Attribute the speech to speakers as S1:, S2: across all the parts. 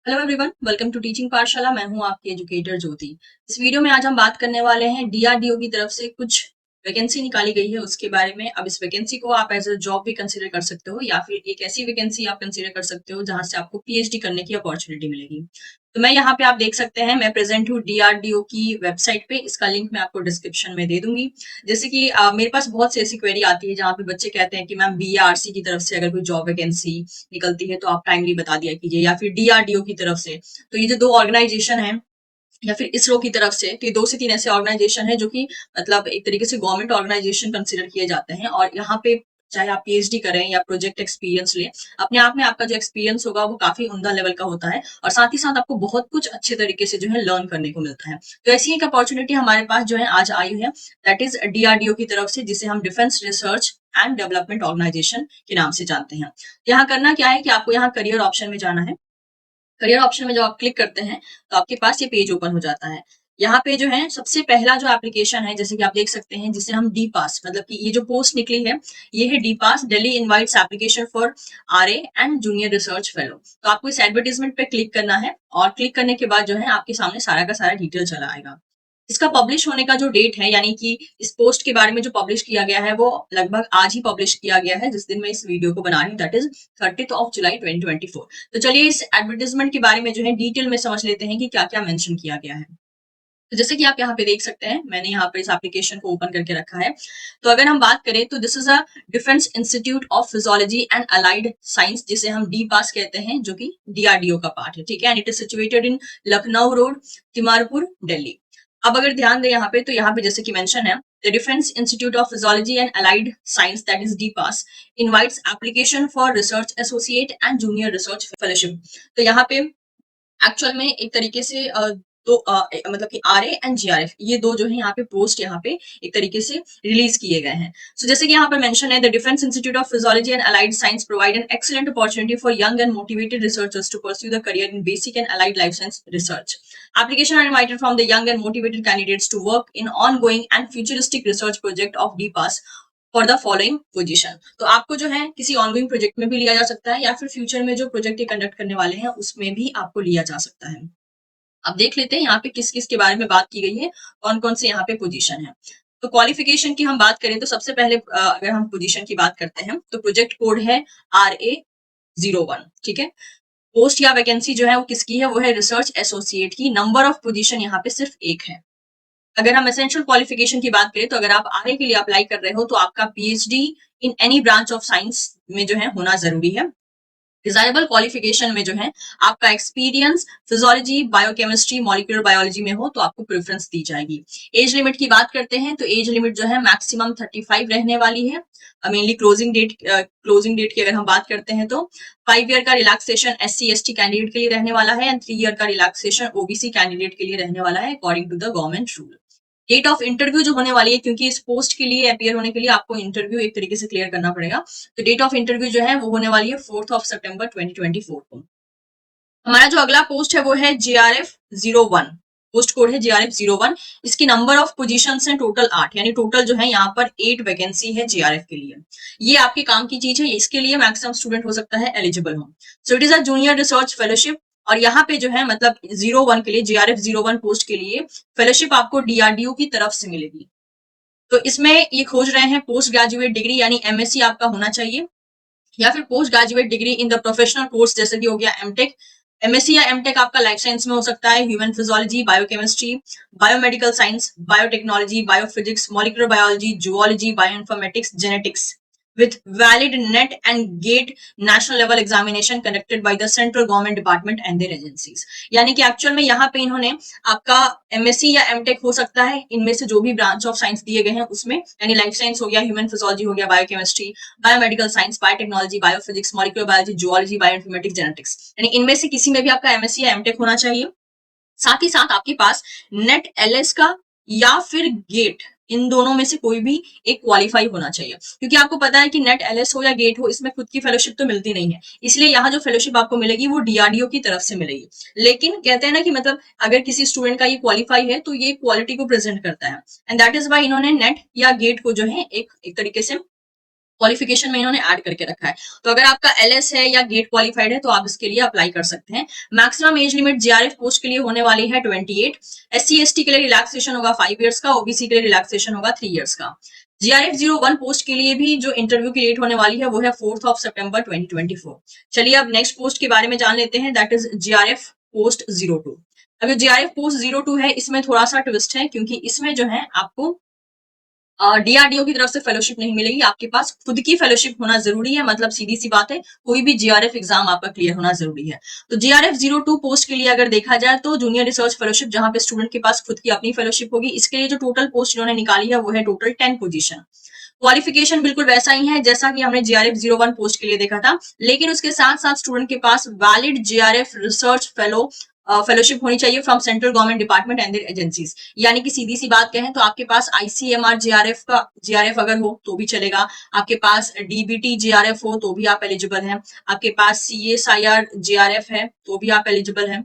S1: Hello everyone, welcome to teaching Pathshala. मैं हूं आपकी एजुकेटर ज्योति। इस वीडियो में आज हम बात करने वाले हैं डीआरडीओ की तरफ से कुछ वैकेंसी निकाली गई है उसके बारे में। अब इस वैकेंसी को आप एज अ जॉब भी कंसीडर कर सकते हो या फिर एक ऐसी वैकेंसी आप कंसीडर कर सकते हो जहां से आपको पीएचडी करने की अपॉर्चुनिटी मिलेगी। तो मैं यहाँ पे आप देख सकते हैं, मैं प्रेजेंट हूँ डीआरडीओ की वेबसाइट पे। इसका लिंक मैं आपको डिस्क्रिप्शन में दे दूंगी। जैसे कि मेरे पास बहुत सी ऐसी क्वेरी आती है जहाँ पे बच्चे कहते हैं कि मैम बीआरसी की तरफ से अगर कोई जॉब वैकेंसी निकलती है तो आप टाइमली बता दिया कीजिए, या फिर डीआरडीओ की तरफ से। तो ये जो दो ऑर्गेनाइजेशन है या फिर इसरो की तरफ से, तो ये 2 से 3 ऐसे ऑर्गेनाइजेशन है जो कि मतलब एक तरीके से गवर्नमेंट ऑर्गेनाइजेशन कंसिडर किए जाते हैं। और यहाँ पे चाहे आप पीएचडी करें या प्रोजेक्ट एक्सपीरियंस लें, अपने आप में आपका जो एक्सपीरियंस होगा वो काफी उम्दा लेवल का होता है और साथ ही साथ आपको बहुत कुछ अच्छे तरीके से जो है लर्न करने को मिलता है। तो ऐसी एक अपॉर्चुनिटी हमारे पास जो है आज आई है, दैट इज डीआरडीओ की तरफ से, जिसे हम defence research and development organisation के नाम से जानते हैं। यहाँ करना क्या है कि आपको यहाँ करियर ऑप्शन में जाना है। करियर ऑप्शन में जब आप क्लिक करते हैं तो आपके पास ये पेज ओपन हो जाता है। यहाँ पे जो है सबसे पहला जो एप्लीकेशन है, जैसे कि आप देख सकते हैं, जिसे हम डी पास, मतलब कि ये जो पोस्ट निकली है ये है DIPAS, Delhi invites application for RA and junior research fellow. तो आपको इस एडवर्टीजमेंट पे क्लिक करना है और क्लिक करने के बाद जो है आपके सामने सारा का सारा डिटेल चला आएगा। इसका पब्लिश होने का जो डेट है, यानी कि इस पोस्ट के बारे में जो पब्लिश किया गया है वो लगभग आज ही पब्लिश किया गया है, जिस दिन मैं इस वीडियो को बना रही हूँ, दैट इज 30 जुलाई 2024। तो चलिए इस एडवर्टीजमेंट के बारे में जो है डिटेल में समझ लेते हैं कि क्या क्या मेंशन किया गया है। तो जैसे कि आप यहाँ पे देख सकते हैं, मैंने यहाँ पर इस एप्लीकेशन को ओपन करके रखा है। तो अगर हम बात करें तो this is a defence institute of physiology and allied science, जिसे हम डी पास कहते हैं, जो कि डीआरडीओ का पार्ट है। ठीक है, and it is situated in Lucknow road, Timarpur, Delhi. अब अगर ध्यान दें यहाँ पे, तो यहाँ पे जैसे कि मेंशन है, the defence institute of physiology and allied science, that is D pass, invites application for research associate and junior research fellowship. तो यहाँ पे एक्चुअल में एक तरीके से मतलब कि आरए एंड जीआरएफ, ये दो जो है यहाँ पे पोस्ट यहाँ पे एक तरीके से रिलीज किए गए हैं। सो जैसे कि यहाँ पर मेंशन है, the defence institute of physiology and allied science provide an excellent opportunity for young and motivated researchers to pursue the career in basic and allied life science research. Application are invited from the young and motivated candidates to work in ongoing and futuristic research project of DPAS for the following position. तो आपको जो है किसी ongoing project में भी लिया जा सकता है या फिर फ्यूचर में जो प्रोजेक्ट ये कंडक्ट करने वाले हैं उसमें भी आपको लिया जा सकता है। अब देख लेते हैं यहाँ पे किस किस के बारे में बात की गई है, कौन कौन से यहाँ पे पोजीशन है। तो क्वालिफिकेशन की हम बात करें तो सबसे पहले अगर हम पोजीशन की बात करते हैं तो प्रोजेक्ट कोड है RA01। ठीक है, पोस्ट या वैकेंसी जो है वो किसकी है, वो है रिसर्च एसोसिएट की। नंबर ऑफ पोजीशन यहाँ पे सिर्फ एक है। अगर हम एसेंशियल क्वालिफिकेशन की बात करें तो अगर आप आरए के लिए अप्लाई कर रहे हो तो आपका PhD in any branch of science में जो है होना जरूरी है। डिजायरेबल क्वालिफिकेशन में जो है आपका experience physiology, biochemistry, molecular biology में हो तो आपको प्रेफरेंस दी जाएगी। एज लिमिट की बात करते हैं तो एज लिमिट जो है मैक्सिमम 35 रहने वाली है। मेनली क्लोजिंग डेट की अगर हम बात करते हैं तो 5 ईयर का रिलैक्सेशन SC ST कैंडिडेट के लिए रहने वाला है एंड 3 ईयर का रिलैक्सेशन ओबीसी कैंडिडेट के लिए रहने वाला है, according to the government rule. Date of interview जो होने वाली है, क्योंकि इस पोस्ट के लिए अपियर होने के लिए आपको इंटरव्यू एक तरीके से क्लियर करना पड़ेगा, तो डेट ऑफ इंटरव्यू जो है वो होने वाली है 4 सितंबर 2024 को। हमारा जो अगला पोस्ट है वो है JRF01। पोस्ट कोड है JRF01। इसकी नंबर ऑफ पोजीशन है टोटल 8, यानी टोटल जो है यहाँ पर 8 वैकेंसी है JRF के लिए। ये आपके काम की चीज है, इसके लिए मैक्सिमम स्टूडेंट हो सकता है एलिजिबल हो। So it is a junior research fellowship. और यहाँ पे जो है मतलब 01 के लिए, JRF01 पोस्ट के लिए फेलोशिप आपको डीआरडीओ की तरफ से मिलेगी। तो इसमें ये खोज रहे हैं पोस्ट ग्रेजुएट डिग्री, यानी MSc आपका होना चाहिए, या फिर post graduate degree in the professional course, जैसे कि हो गया एमटेक। MSc या एमटेक आपका लाइफ साइंस में हो सकता है, human physiology, biochemistry, biomedical science, biotechnology, biophysics, molecular biology, zoology, bioinformatics, genetics, with valid net and gate national level examination conducted by the central government department and their agencies। यानी कि actual में यहाँ पे इन्होंने आपका MSc या MTech हो सकता है इनमें से जो भी ब्रांच ऑफ साइंस दिए गए हैं उसमें, यानी लाइफ साइंस हो गया, ह्यूमन फिजियोलॉजी हो गया, biochemistry, biomedical science, biotechnology, biophysics, molecular biology, zoology, bioinformatics, genetics, यानी इनमें से किसी में भी आपका MSc या एमटेक होना चाहिए। साथ ही साथ आपके पास नेट LS का या फिर गेट, इन दोनों में से कोई भी एक क्वालिफाई होना चाहिए, क्योंकि आपको पता है कि नेट LS हो या गेट हो, इसमें खुद की फेलोशिप तो मिलती नहीं है। इसलिए यहाँ जो फेलोशिप आपको मिलेगी वो डीआरडीओ की तरफ से मिलेगी। लेकिन कहते हैं ना कि मतलब अगर किसी स्टूडेंट का ये क्वालिफाई है तो ये क्वालिटी को प्रेजेंट करता है, एंड दैट इज वाई इन्होंने नेट या गेट को जो है एक तरीके से क्वालिफिकेशन में इन्होंने ऐड करके रखा है। तो अगर आपका एलएस है या गेट क्वालिफाइड है तो आप इसके लिए अप्लाई कर सकते हैं। Maximum age limit GRF post के लिए होने वाली है 28। एससी एसटी के लिए रिलैक्सेशन होगा 5 इयर्स का, ओबीसी के लिए रिलैक्सेशन होगा 3 इयर्स का। जीआरएफ 01 पोस्ट के लिए भी जो इंटरव्यू की डेट होने वाली है वो है 4 सितंबर 2024। चलिए अब नेक्स्ट पोस्ट के बारे में जान लेते हैं, दैट इज जीआरएफ पोस्ट 02। अब जीआरएफ पोस्ट 02 है, इसमें थोड़ा सा ट्विस्ट है क्योंकि इसमें जो है आपको डीआरडीओ की तरफ से फेलोशिप नहीं मिलेगी, आपके पास खुद की फेलोशिप होना जरूरी है। मतलब सीधी सी बात है, कोई भी जीआरएफ एग्जाम आपका क्लियर होना जरूरी है। तो जीआरएफ 02 पोस्ट के लिए अगर देखा जाए तो जूनियर रिसर्च फेलोशिप, जहां पे स्टूडेंट के पास खुद की अपनी फेलोशिप होगी, इसके लिए जो टोटल पोस्ट इन्होंने निकाली है वो है टोटल 10 पोजीशन। क्वालिफिकेशन बिल्कुल वैसा ही है जैसा कि हमने जीआरएफ 01 पोस्ट के लिए देखा था, लेकिन उसके साथ साथ स्टूडेंट के पास वैलिड जीआरएफ रिसर्च फेलोशिप होनी चाहिए from central government department and their agencies. यानी कि सीधी सी बात कहें तो आपके पास आईसीएमआर जीआरएफ का जीआरएफ अगर हो तो भी चलेगा, आपके पास डीबीटी जीआरएफ हो तो भी आप एलिजिबल हैं, आपके पास सीएसआईआर जीआरएफ है तो भी आप एलिजिबल हैं।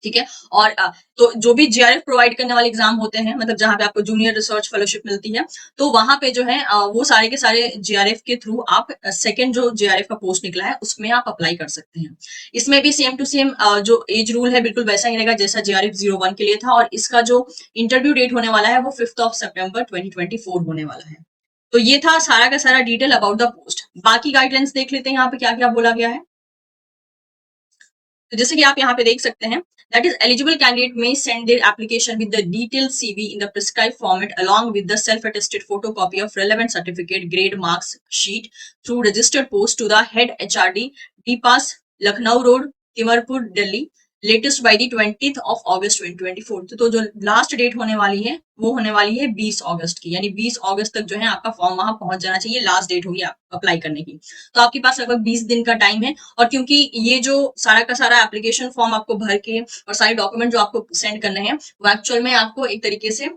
S1: ठीक है। और तो जो भी जीआरएफ प्रोवाइड करने वाले एग्जाम होते हैं, मतलब जहां पे आपको जूनियर रिसर्च फेलोशिप मिलती है, तो वहां पे जो है वो सारे के सारे जीआरएफ के थ्रू आप सेकंड जो जीआरएफ का पोस्ट निकला है उसमें आप अप्लाई कर सकते हैं। इसमें भी सेम टू सेम जो एज रूल है बिल्कुल वैसा ही रहेगा जैसा जीआरएफ 01 के लिए था, और इसका जो इंटरव्यू डेट होने वाला है वो 5 सितंबर 2024 होने वाला है। तो ये था सारा का सारा डिटेल अबाउट द पोस्ट। बाकी गाइडलाइंस देख लेते हैं यहाँ पे क्या क्या बोला गया है। तो जैसे कि आप यहाँ पे देख सकते हैं, that is eligible candidate may send their application with the detailed CV in the prescribed format along with the self-attested photocopy of relevant certificate grade marks sheet through registered post to the head HRD, DPAS, Lucknow Road, Timarpur, Delhi, latest by the 20 अगस्त 2024। तो जो last date होने वाली है वो होने वाली है 20 अगस्त की, यानी 20 अगस्त तक जो है आपका फॉर्म वहां पहुंच जाना चाहिए, लास्ट डेट होगी अप्लाई करने की। तो आपके पास लगभग 20 दिन का टाइम है। और क्योंकि ये जो सारा का सारा एप्लीकेशन फॉर्म आपको भर के और सारे डॉक्यूमेंट जो आपको सेंड करने हैं वो एक्चुअल में आपको एक तरीके से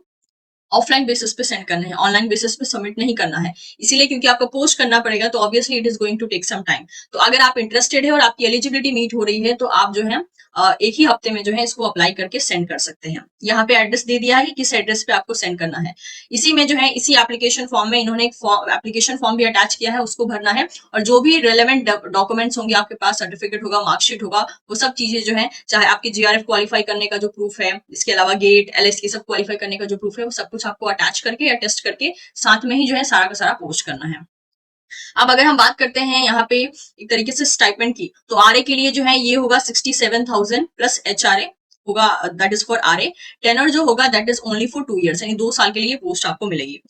S1: ऑफलाइन बेसिस पे सेंड करने हैं, ऑनलाइन बेसिस पे सबमिट नहीं करना है। इसीलिए क्योंकि आपको पोस्ट करना पड़ेगा तो obviously it is going to take some time. तो अगर आप इंटरेस्टेड है और आपकी एलिजिबिलिटी मीट हो रही है तो आप जो है एक ही हफ्ते में जो है इसको अप्लाई करके सेंड कर सकते हैं। यहाँ पे एड्रेस दे दिया है कि किस एड्रेस पे आपको सेंड करना है। इसी में जो है इसी एप्लीकेशन फॉर्म में इन्होंने एक एप्लीकेशन फॉर्म भी अटैच किया है, उसको भरना है। और जो भी रिलेवेंट डॉक्यूमेंट्स होंगे आपके पास, सर्टिफिकेट होगा, मार्कशीट होगा, वो सब चीजें जो है, चाहे आपकी जीआरएफ क्वालिफाई करने का जो प्रूफ है, इसके अलावा गेट एलएस की सब क्वालिफाई करने का जो प्रूफ है, वो सब कुछ आपको अटैच करके या टेस्ट करके साथ में ही जो है सारा का सारा पोस्ट करना है। अब अगर हम बात करते हैं यहाँ पे एक तरीके से स्टाइपेंड की, तो आरए के लिए जो है ये होगा 67,000 प्लस एचआरए होगा, that is for RA. Tenure जो होगा that is only for 2 years, यानी 2 साल के लिए पोस्ट आपको मिलेगी।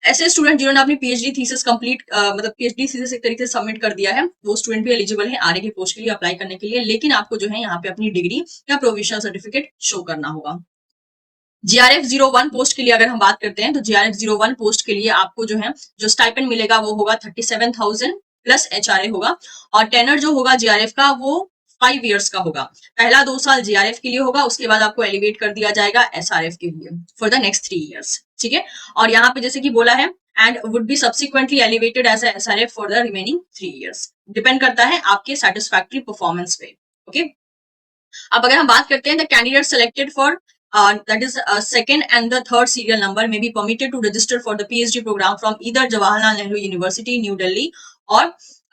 S1: ऐसे स्टूडेंट जिन्होंने अपनी पीएचडी थीसिस कंप्लीट मतलब पीएचडी थीसिस एक तरीके से सबमिट कर दिया है, वो स्टूडेंट भी एलिजिबल है आरए की पोस्ट के लिए अप्लाई करने के लिए, लेकिन आपको जो है यहाँ पे अपनी डिग्री या प्रोविजनल सर्टिफिकेट शो करना होगा। जीआरएफ 01 पोस्ट के लिए अगर हम बात करते हैं तो जीआरएफ 01 पोस्ट के लिए आपको जो है जो स्टाइपेंड मिलेगा वो होगा 37,000 प्लस एचआरए होगा। और टेनर जो होगा जीआरएफ का वो 5 इयर्स का होगा। पहला 2 साल जीआरएफ के लिए होगा, उसके बाद आपको एलिवेट कर दिया जाएगा एसआरएफ के लिए फॉर द नेक्स्ट 3 इयर्स। ठीक है। और यहाँ पे जैसे कि बोला है and would be subsequently elevated as SRF for the remaining 3 years. Depend करता है आपके सेटिस्फैक्टरी परफॉर्मेंस पे। ओके। अब अगर हम बात करते हैं the candidate selected for that is second and the third serial number may be permitted to register for the PhD program from either Jawaharlal Nehru University, New Delhi or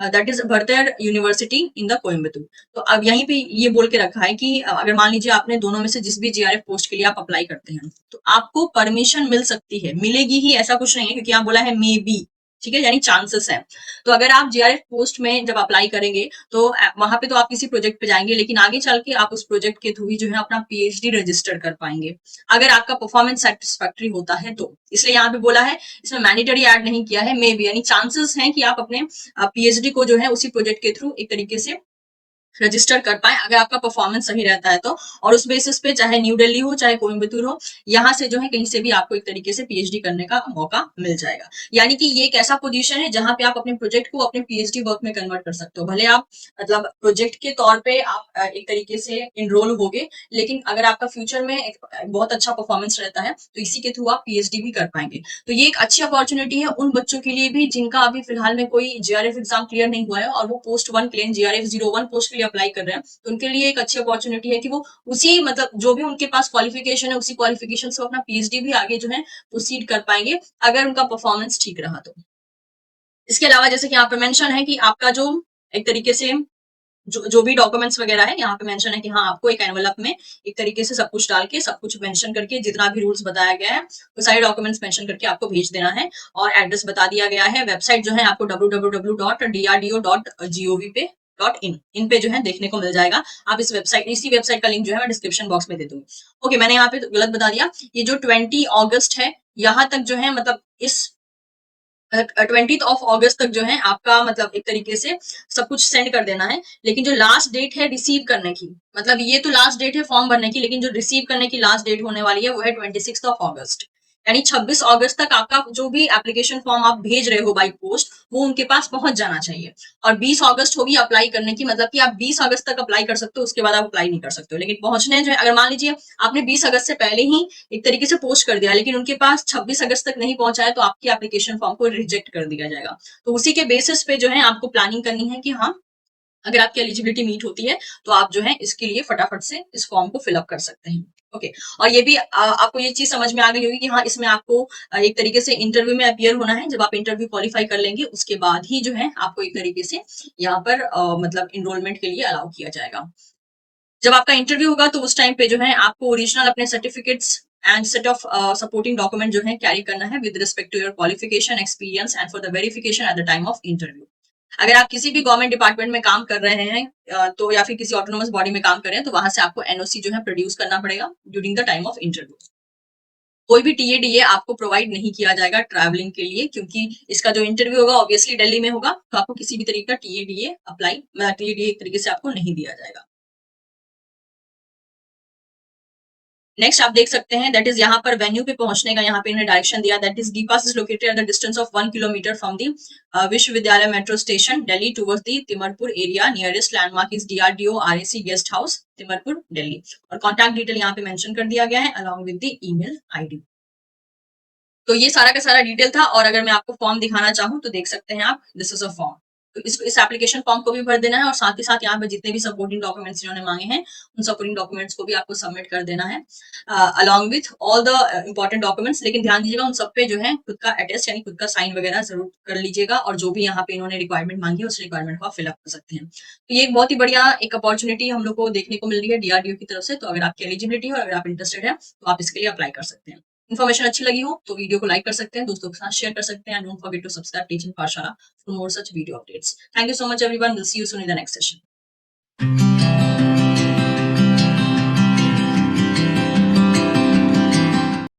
S1: that is Bhartiya University in the Coimbatore। तो अब यहीं पे ये बोल के रखा है कि अगर मान लीजिए आपने दोनों में से जिस भी जीआरएफ पोस्ट के लिए आप अप्लाई करते हैं तो आपको परमिशन मिल सकती है, मिलेगी ही ऐसा कुछ नहीं है, क्योंकि यहाँ बोला है मे बी। ठीक है, यानी चांसेस है। तो अगर आप जीआरएफ पोस्ट में जब अप्लाई करेंगे तो वहां पे तो आप किसी प्रोजेक्ट पे जाएंगे, लेकिन आगे चल के आप उस प्रोजेक्ट के थ्रू ही जो है अपना पीएचडी रजिस्टर कर पाएंगे, अगर आपका परफॉर्मेंस सेटिस्फैक्टरी होता है तो। इसलिए यहाँ पे बोला है, इसमें मैंडेटरी ऐड नहीं किया है, मे बी, यानी चांसेस हैं कि आप अपने पीएचडी को जो है उसी प्रोजेक्ट के थ्रू एक तरीके से रजिस्टर कर पाए, अगर आपका परफॉर्मेंस सही रहता है तो। और उस बेसिस पे चाहे न्यू दिल्ली हो चाहे कोयम्बतूर हो, यहाँ से जो है कहीं से भी आपको एक तरीके से पीएचडी करने का मौका मिल जाएगा। यानी कि ये एक ऐसा पोजीशन है जहां पे आप अपने प्रोजेक्ट को अपने पीएचडी वर्क में कन्वर्ट कर सकते हो। भले आप मतलब प्रोजेक्ट के तौर पे आप एक तरीके से इनरोल होगे, लेकिन अगर आपका फ्यूचर में बहुत अच्छा परफॉर्मेंस रहता है तो इसी के थ्रू आप पीएचडी भी कर पाएंगे। तो ये एक अच्छी अपॉर्चुनिटी है उन बच्चों के लिए भी जिनका अभी फिलहाल में कोई जीआरएफ एग्जाम क्लियर नहीं हुआ है और वो पोस्ट 1 के लिए जीआरएफ 01 पोस्ट के लिए अप्लाई कर रहे हैं, तो उनके लिए एक अच्छी अपॉर्चुनिटी है कि वो उसी मतलब जो भी उनके पास क्वालिफिकेशन है उसी क्वालिफिकेशन से अपना पीएचडी भी आगे जो है प्रोसीड कर पाएंगे, अगर उनका परफॉर्मेंस ठीक रहा तो। इसके अलावा जैसे कि यहाँ पे मेंशन है कि आपका जो एक तरीके से जो भी डॉक्यूमेंट्स वगैरह है यहाँ पे मेंशन है कि हाँ आपको एक एनवलप में एक तरीके से सब कुछ डाल के सब कुछ मेंशन करके जितना भी रूल्स बताया गया है वो सारे डॉक्यूमेंट्स मेंशन करके आपको भेज देना है। और एड्रेस बता दिया गया है। वेबसाइट जो है आपको www.drdo.gov पे इन पे जो है देखने को मिल जाएगा। आप इसी वेबसाइट का लिंक जो है मैं डिस्क्रिप्शन बॉक्स में दे दूंगी। ओके, मैंने यहाँ पे गलत बता दिया। ये जो 20 अगस्त है यहाँ तक जो है मतलब इस 20 ऑगस्ट तक जो है आपका मतलब एक तरीके से सब कुछ सेंड कर देना है। लेकिन जो लास्ट डेट है रिसीव करने की, मतलब ये तो लास्ट डेट है फॉर्म भरने की, लेकिन जो रिसीव करने की लास्ट डेट होने वाली है वो है 26 ऑगस्ट। यानी 26 अगस्त तक आपका जो भी एप्लीकेशन फॉर्म आप भेज रहे हो बाई पोस्ट वो उनके पास पहुंच जाना चाहिए। और 20 अगस्त होगी अप्लाई करने की, मतलब कि आप 20 अगस्त तक अप्लाई कर सकते हो, उसके बाद आप अप्लाई नहीं कर सकते हो। लेकिन पहुंचने जो है, अगर मान लीजिए आपने 20 अगस्त से पहले ही एक तरीके से पोस्ट कर दिया लेकिन उनके पास 26 अगस्त तक नहीं पहुंचा है तो आपकी एप्लीकेशन फॉर्म को रिजेक्ट कर दिया जाएगा। तो उसी के बेसिस पे जो है आपको प्लानिंग करनी है कि हाँ अगर आपकी एलिजिबिलिटी मीट होती है तो आप जो है इसके लिए फटाफट से इस फॉर्म को फिलअप कर सकते हैं। ओके, और ये भी आपको ये चीज समझ में आ गई होगी कि हाँ इसमें आपको एक तरीके से इंटरव्यू में अपियर होना है। जब आप इंटरव्यू क्वालिफाई कर लेंगे उसके बाद ही जो है आपको एक तरीके से यहाँ पर मतलब इनरोलमेंट के लिए अलाउ किया जाएगा। जब आपका इंटरव्यू होगा तो उस टाइम पे जो है आपको ओरिजिनल अपने certificates and set of supporting document जो है कैरी करना है with respect to your qualification experience and for the verification at the time of interview. अगर आप किसी भी गवर्नमेंट डिपार्टमेंट में काम कर रहे हैं तो या फिर किसी ऑटोनोमस बॉडी में काम कर रहे हैं तो वहां से आपको एनओसी जो है प्रोड्यूस करना पड़ेगा during the time of interview. कोई भी टीएडीए आपको प्रोवाइड नहीं किया जाएगा ट्रैवलिंग के लिए, क्योंकि इसका जो इंटरव्यू होगा ऑब्वियसली दिल्ली में होगा, तो आपको किसी भी तरीके का टीएडीए एक तरीके से आपको नहीं दिया जाएगा। नेक्स्ट आप देख सकते हैं दैट इज यहाँ पर वेन्यू पे पहुंचने का यहाँ पे इन्हें डायरेक्शन दिया। That is DPAS is located at the distance of 1 kilometre from the Vishwavidyalaya metro station Delhi towards the Timarpur area. Nearest landmark is DRDO RAC guest house Timarpur Delhi. और कॉन्टैक्ट डिटेल यहाँ पे मेंशन कर दिया गया है along with the email ID. तो ये सारा का सारा डिटेल था। और अगर मैं आपको फॉर्म दिखाना चाहूँ तो देख सकते हैं आप, दिस इज अ फॉर्म। तो इस एप्लीकेशन फॉर्म को भी भर देना है और साथ ही साथ यहाँ पे जितने भी सपोर्टिंग डॉक्यूमेंट्स इन्होंने मांगे हैं उन सपोर्टिंग डॉक्यूमेंट्स को भी आपको सबमिट कर देना है along with all the important documents. लेकिन ध्यान दीजिएगा उन सब पे जो है खुद का अटेस्ट यानी खुद का साइन वगैरह जरूर कर लीजिएगा और जो भी यहाँ पे इन्होंने रिक्वायरमेंट मांगी है उस रिक्वायरमेंट को आप फिलअप कर सकते हैं। तो ये एक बहुत ही बढ़िया एक अपॉर्चुनिटी हम लोग को देखने को मिल रही है डीआरडीओ की तरफ से। तो अगर आपकी एलिजिबिलिटी है और अगर आप इंटरेस्टेड है तो आप इसके लिए अप्लाई कर सकते हैं। इन्फॉर्मेशन अच्छी लगी हो तो वीडियो को लाइक कर सकते हैं, दोस्तों के साथ शेयर कर सकते हैं। Don't forget to subscribe teaching Pathshala for more such video updates. Thank you so much everyone, will see you soon in the next session.